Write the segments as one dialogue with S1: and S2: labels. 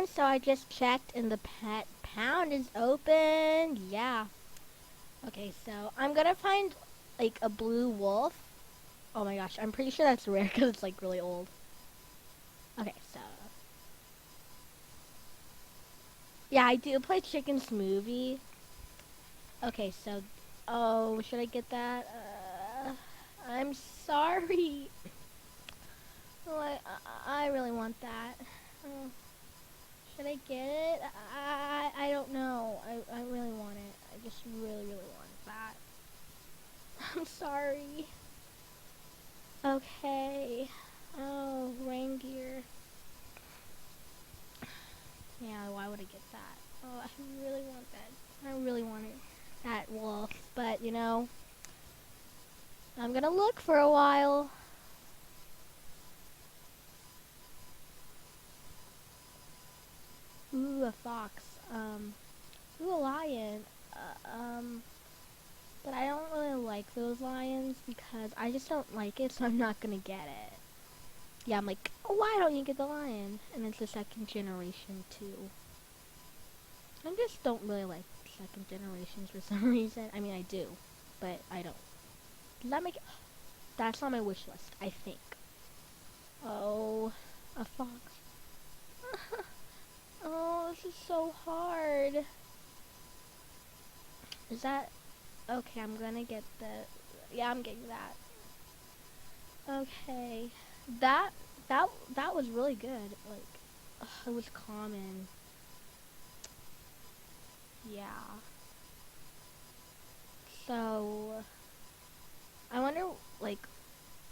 S1: everyone, so I just checked and the pet pound is open. Yeah. Okay, so I'm gonna find like a blue wolf. Oh my gosh, I'm pretty sure that's rare because it's like really old. Okay, so yeah, I do play Chicken Smoothie. Okay, so oh, should I get that? I'm sorry. Oh, I really want that. Uh, should I get it? I don't know. I really want it. I just really want that. I'm sorry. Okay. Oh, rain gear. Yeah, why would I get that? Oh, I really want that. I really wanted that wolf, but you know, I'm gonna look for a while. Ooh, a fox. Ooh, a lion. But I don't really like those lions because I just don't like it, so I'm not gonna get it. Yeah, I'm like, oh, why don't you get the lion? And it's the second generation too. I just don't really like second generations for some reason. I mean, I do, but I don't. Does that make it? That's on my wish list, I think. Oh, a fox. Oh, this is so hard. Is that okay? I'm gonna get the. Yeah, I'm getting that. Okay, that that was really good. Like, it was common. Yeah. So I wonder, like,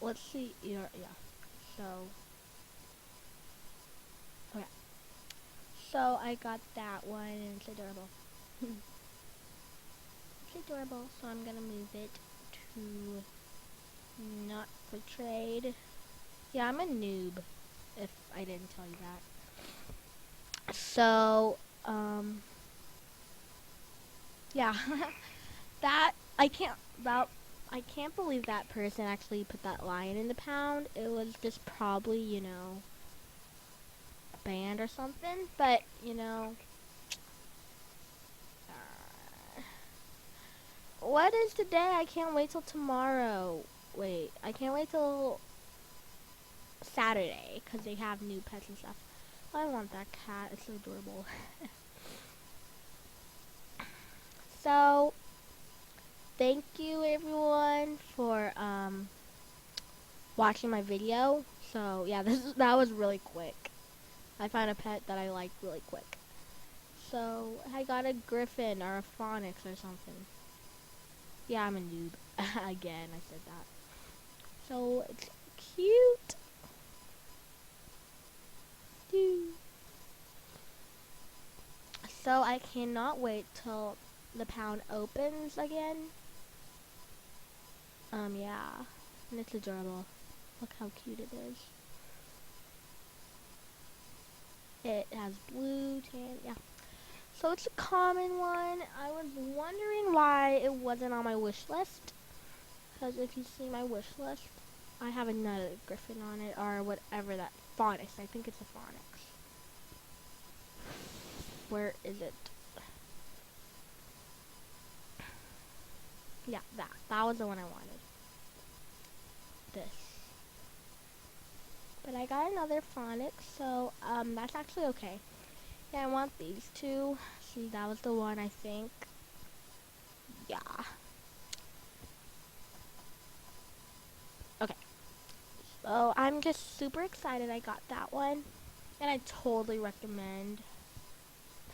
S1: let's see. Yeah. So okay. So I got that one, and it's adorable. It's adorable. So I'm gonna move it to not portrayed. Yeah, I'm a noob. If I didn't tell you that. So yeah, that that I can't believe that person actually put that lion in the pound. It was just probably, banned or something. But, uh, what is today? I can't wait till tomorrow. Wait, I can't wait till Saturday because they have new pets and stuff. I want that cat. It's so adorable. So, thank you everyone for watching my video. So, yeah, that was really quick. I found a pet that I liked really quick. So, I got a griffin or a phonics or something. Yeah, I'm a noob. Again, I said that. So, it's cute. Dude. So, I cannot wait till the pound opens again. Yeah. And it's adorable. Look how cute it is. It has blue, tan, yeah. So it's a common one. I was wondering why it wasn't on my wish list. Because if you see my wish list, I have another griffin on it, or whatever that phonics. I think it's a phonics. Where is it? Yeah, that was the one I wanted. This. But I got another phonics, so that's actually okay. Yeah, I want these two. See, that was the one, I think. Yeah. Okay. So I'm just super excited I got that one. And I totally recommend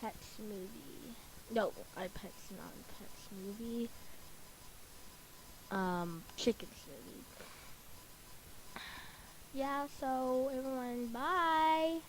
S1: Pet Smoothie. No, Pet's not Pet Smoothie. Chicken Smoothie. Yeah, so everyone, bye.